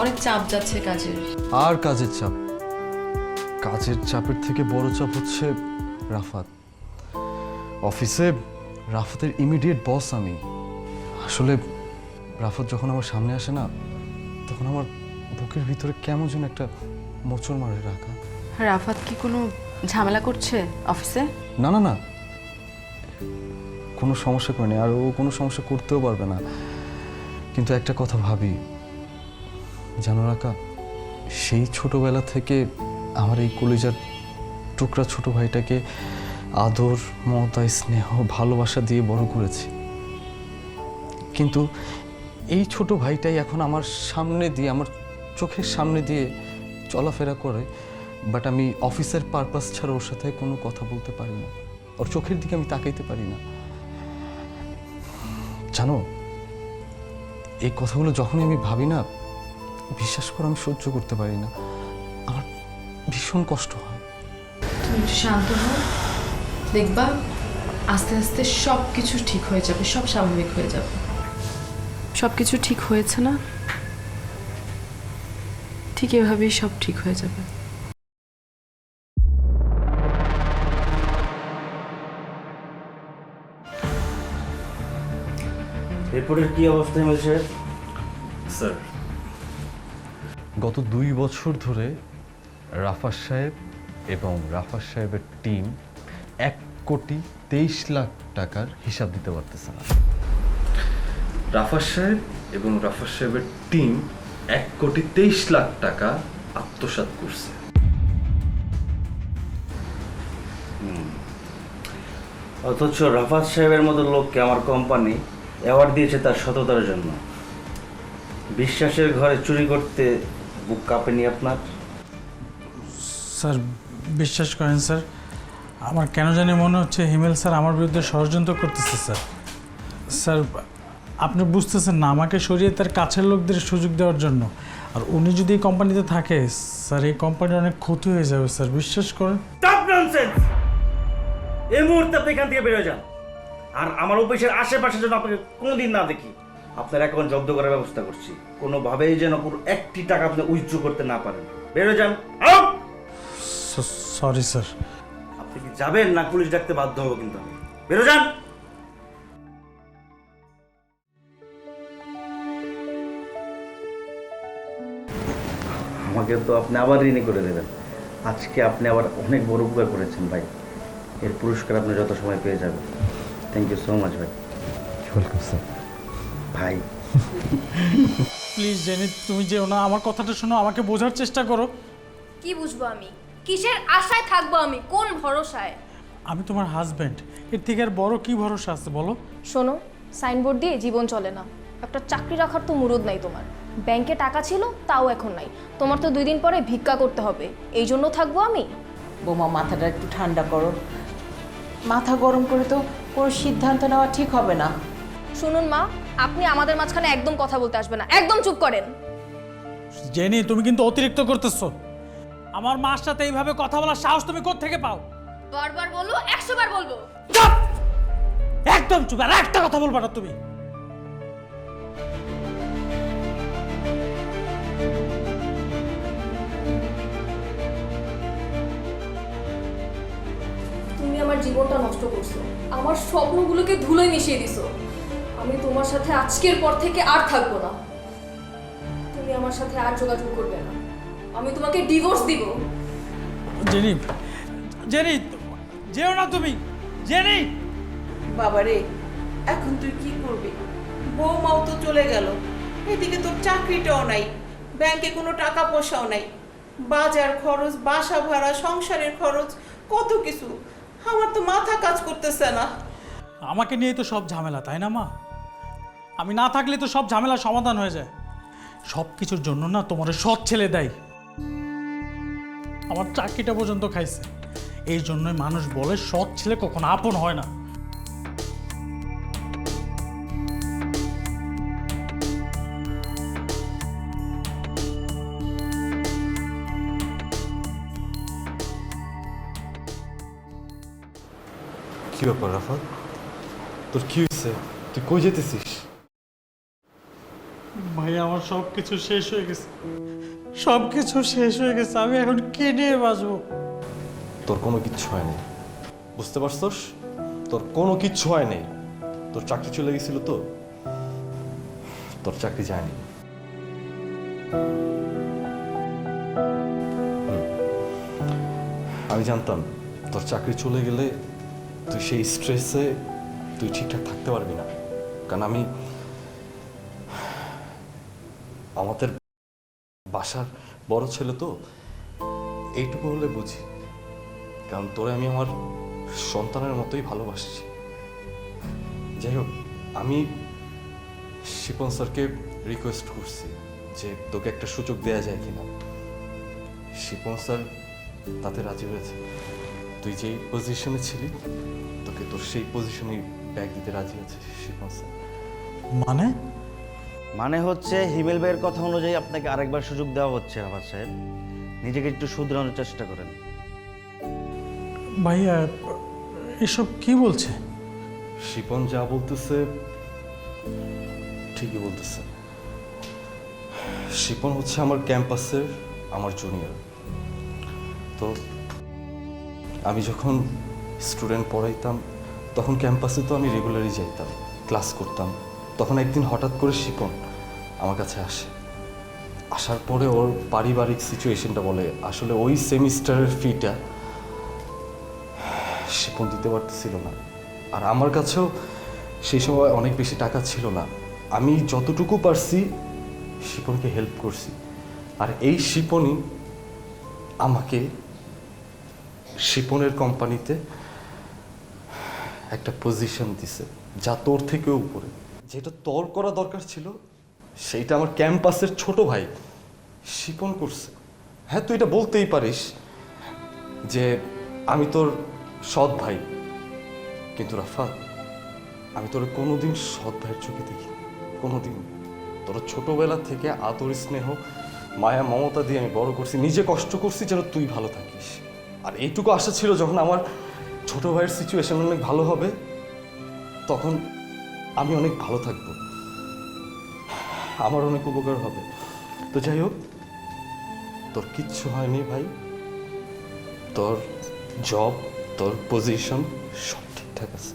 অনেক চাপ যাচ্ছে কাজের। আর কাজের চাপ, কাজের চাপের থেকে বড় চাপ হচ্ছে রাফাত। অফিসে রাফাতের ইমিডিয়েট বস আমি। আসলে রাফাত যখন আমার সামনে আসে না, তখন আমার বুকের ভিতরে কেমন যেন একটা মোচড় মারে রাখা। রাফাত কি কোনো ঝামেলা করছে অফিসে? না না না, কোনো সমস্যা করেনি, আর ও কোনো সমস্যা করতেও পারবে না। কিন্তু একটা কথা ভাবি, জানো রাকা, সেই ছোটবেলা থেকে আমার এই কলিজার টুকরা ছোট ভাইটাকে আদর, মমতা, স্নেহ, ভালোবাসা দিয়ে বড় করেছি। কিন্তু এই ছোট ভাইটাই এখন আমার সামনে দিয়ে, আমার চোখের সামনে দিয়ে চলাফেরা করে, বাট আমি অফিসের পারপাস ছাড়া ওর সাথে কোনো কথা বলতে পারি না, ওর চোখের দিকে আমি তাকাইতে পারি না। জানো, এই কথাগুলো যখনই আমি ভাবি না, বিশ্বাস করে আমি সহ্য করতে পারি না, আমার ভীষণ কষ্ট হয়। তুমি একটু শান্ত হও, দেখবা আস্তে আস্তে সব কিছু ঠিক হয়ে যাবে, সব স্বাভাবিক হয়ে যাবে। সব কিছু ঠিক হয়েছে না, ঠিক এভাবেই সব ঠিক হয়ে যাবে। রিপোর্টের কি অবস্থা হয়েছে স্যার, গত 2 বছর ধরে রাফাত সাহেব এবং রাফাত সাহেবের টিম 1,23,00,000 টাকার হিসাব দিতে পারতেছে না। রাফাত সাহেব এবং রাফাত সাহেবের টিম 1,23,00,000 টাকা আত্মসাৎ করছে। অথচ রাফাত সাহেবের মতো লোককে আমার কোম্পানি অ্যাওয়ার্ড দিয়েছে তার সততার জন্য। বিশ্বাসের ঘরে চুরি করতে বুক কাঁপেনি আপনার? স্যার বিশ্বাস করেন স্যার, আমার কেন জানি মনে হচ্ছে হিমেল স্যার আমার বিরুদ্ধে ষড়যন্ত্র করতেছে স্যার। স্যার আপনি বুঝতেছেন না, আমাকে সরিয়ে তার কাছের লোকদের সুযোগ দেওয়ার জন্য। আর উনি যদি এই কোম্পানিতে থাকে স্যার, এই কোম্পানির অনেক ক্ষতি হয়ে যাবে স্যার, বিশ্বাস করেন। Stop nonsense! এই মুহূর্তে আপনি এখান থেকে বের হয়ে যান, আর আমার অফিসের আশেপাশে যেন আপনাকে কোনোদিন না দেখি। আপনার অ্যাকাউন্ট জব্দ করার ব্যবস্থা করছি, কোনোভাবেই যেন পুরো 1টি টাকা আপনি উইথড্র করতে না পারেন। বের হয়ে যান। Sorry sir. আপনি কি যাবেন না পুলিশ ডাকতে বাধ্য হবো কিন্তু আমি? বের হয়ে যান। আমাকে তো আপনি আবার ঋণী করে দেবেন। আজকে আপনি আবার অনেক বড় উপকার করেছেন ভাই, এর পুরস্কার আপনি যত সময় পেয়ে যাবেন। থ্যাংক ইউ সো মাচ ভাই। Welcome sir. ভাই প্লিজ জেনি, তুমি যেও না, আমার কথাটা শোনো, আমাকে বোঝার চেষ্টা করো। কি বুঝবো আমি? কিসের আশায় থাকবো আমি, কোন ভরসায়? আমি তোমার হাজব্যান্ড, এর থেকে আর বড় কি ভরসা আছে বলো? শোনো, সাইনবোর্ড দিয়ে জীবন চলে না। একটা চাকরি রাখার তো মুরুদ নাই তোমার। ব্যাংকে টাকা ছিল, তাও এখন নাই। তোমার তো 2 দিন পরে ভিক্ষা করতে হবে, এই জন্য থাকবো আমি? বৌমা মাথাটা একটু ঠান্ডা করো। মাথা গরম করে তো কোনো সিদ্ধান্ত নেওয়া ঠিক হবে না। শুনুন মা, আপনি আমাদের মাঝখানে একদম কথা বলতে আসবেন না, একদম চুপ করেন। জেনি, তুমি কিন্তু অতিরিক্ত করতেছো। আমার মার সাথে এইভাবে কথা বলার সাহস তুমি কোত্থেকে পাও? বারবার বলবো, 100 বার বলবো। চুপ! একদম চুপ, আর একটা কথা বলবা না তুমি। তুমি আমার জীবনটা নষ্ট করছো, আমার স্বপ্নগুলোকে ধুলোয় মিশিয়ে দিছো। আমি তোমার সাথে আজকের পর থেকে আর থাকবো না। তুমি আমার সাথে আর যোগাযোগ করবে না, আমি তোমাকে ডিভোর্স দিব। জেনি, জেনি, যেও না তুমি। জেনি, বাবারে, এখন তুই কি করবি? বৌমাও তো চলে গেল, এদিকে তোর চাকরিটাও নাই, ব্যাংকে কোনো টাকা পয়সাও নাই, বাজার খরচ, বাসা ভাড়া, সংসারের খরচ, কত কিছু। আমার তো মাথা কাজ করতেছে না। আমাকে নিয়ে তো সব ঝামেলা, তাই না মা? আমি না থাকলে তো সব ঝামেলার সমাধান হয়ে যায়। সব কিছুর জন্য না তোমার সৎ ছেলে দেয়। আমার চাকরিটা পর্যন্ত খাইছে। এই জন্যই মানুষ বলে সৎ ছেলে কখনো আপন হয় না। কি ব্যাপার রাফাত, তোর কি হয়েছে? তুই কই যেতেছিস? ভাই, আমার সব কিছু শেষ হয়ে গেছে, সব কিছু শেষ হয়ে গেছে। আমি এখন কে নিয়ে বাঁচবো? তোর কোনো কিচ্ছু হয়নি, বুঝতে পারছস? তোর কোনো কিচ্ছু হয়নি। তোর চাকরি চলে গেছিল তো, তোর চাকরি যায়নি। আমি জানতাম তোর চাকরি চলে গেলে তুই সেই স্ট্রেসে তুই ঠিকঠাক থাকতে পারবি না। কারণ আমি আমাদের বাসার বড় ছেলে তো, এইটুকু হলে বুঝি। কারণ তোরে আমি আমার সন্তানের মতোই ভালোবাসছি। যাই হোক, আমি শিপন স্যারকে রিকোয়েস্ট করছি যে তোকে একটা সুযোগ দেয়া যায় কিনা। শিপন স্যার তাতে রাজি হয়েছে। তুই যেই পজিশনে ছিলি, তোকে তোর সেই পজিশনে ব্যাগ দিতে রাজি আছে শিপন স্যার। মানে? মানে হচ্ছে হিমেল ভাইয়ের কথা অনুযায়ী আপনাকে আরেকবার সুযোগ দেওয়া হচ্ছে। রাফাত সাহেব, নিজেকে একটু শুধরানোর চেষ্টা করেন। ভাইয়া, এসব কি বলছে? শিপন যা বলতেছে ঠিকই বলতেছে। শিপন হচ্ছে আমার ক্যাম্পাসের আমার জুনিয়র। তো আমি যখন স্টুডেন্ট পড়াইতাম তখন ক্যাম্পাসে তো আমি রেগুলারই যাইতাম, ক্লাস করতাম। তখন একদিন হঠাৎ করে শিপন আমার কাছে আসে। আসার পরে ওর পারিবারিক সিচুয়েশনটা বলে। আসলে ওই সেমিস্টারের ফিটা শিপন দিতে পারতেছিল না, আর আমার কাছেও সেই সময় অনেক বেশি টাকা ছিল না। আমি যতটুকু পারছি শিপনকে হেল্প করছি। আর এই শিপনই আমাকে শিপনের কোম্পানিতে একটা পজিশন দিছে, যা তোর থেকেও উপরে। যেটা তোর করা দরকার ছিল সেইটা আমার ক্যাম্পাসের ছোট ভাই শিপন করছে। হ্যাঁ, তুই এটা বলতেই পারিস যে আমি তোর সৎ ভাই, কিন্তু রাফাত, আমি তোর কোনোদিন সৎ ভাইয়ের চোখে দেখি, কোনোদিন। তোর ছোটবেলা থেকে আদর, স্নেহ, মায়া, মমতা দিয়ে আমি বড় করছি, নিজে কষ্ট করছি যেন তুই ভালো থাকিস। আর এইটুকু আশা ছিল যখন আমার ছোট ভাইয়ের সিচুয়েশন অনেক ভালো হবে, তখন আমি অনেক ভালো থাকবো, আমার অনেক উপকার হবে। তো যাই হোক, তোর কিচ্ছু হয়নি ভাই। তোর জব, তোর পজিশন সব ঠিকঠাক আছে।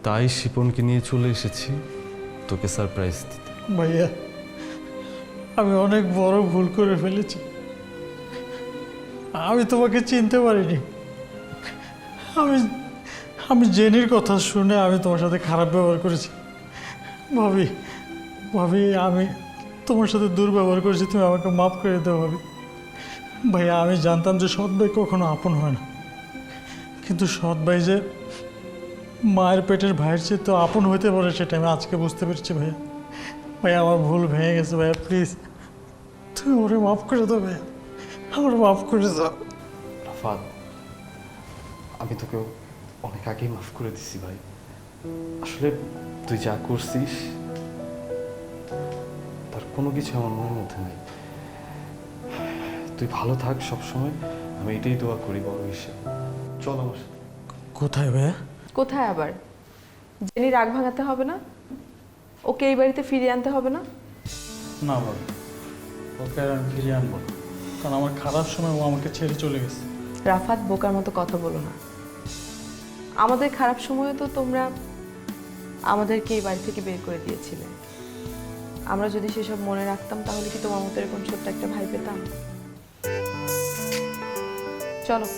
তাই শিপনকে নিয়ে চলে এসেছি তোকে সারপ্রাইজ দিতে। ভাইয়া, আমি অনেক বড় ভুল করে ফেলেছি। আমি তোমাকে চিনতে পারিনি। আমি জেনির কথা শুনে আমি তোমার সাথে খারাপ ব্যবহার করেছি। ভাবি, আমি তোমার সাথে দুর্ব্যবহার করেছি, তুমি আমাকে মাফ করে দাও ভাবি। ভাইয়া আমি জানতাম যে সৎ ভাই কখনো আপন হয় না, কিন্তু সৎ ভাই যে মায়ের পেটের ভাইয়ের চেয়ে তো আপন হইতে পারে সেটা আমি আজকে বুঝতে পেরেছি ভাইয়া। ভাইয়া আমার ভুল ভেঙে গেছে ভাইয়া, প্লিজ তুমি ওরে মাফ করে দাও ভাইয়া, আমার মাফ করে দাও। রাফাত, আমি তোকে অনেক আগেই মাফ করে দিছি ভাই। আসলে তুই যা করছিস তার কোনো কিছু আমার মনের মধ্যে নেই। তুই ভালো থাক সবসময়, আমি এটাই দোয়া করি বড় হিসেবে। চল আমার সাথে। কোথায় ভাইয়া? কোথায় আবার? জেনি রাগ ভাঙাতে হবে না? ওকে এই বাড়িতে ফিরিয়ে আনতে হবে না? না ভাই, ওকে আর আমি ফিরিয়ে আনবো না, কারণ আমার খারাপ সময় ও আমাকে ছেড়ে চলে গেছে। রাফাত, বোকার মতো কথা বলো না। আমাদের খারাপ সময়ে তো তোমরা আমাদেরকে এই বাড়ি থেকে বের করে দিয়েছিলে। আমরা যদি সেসব মনে রাখতাম তাহলে কি তোমার মতো এরকম ছোট্ট একটা ভাই পেতাম? চলো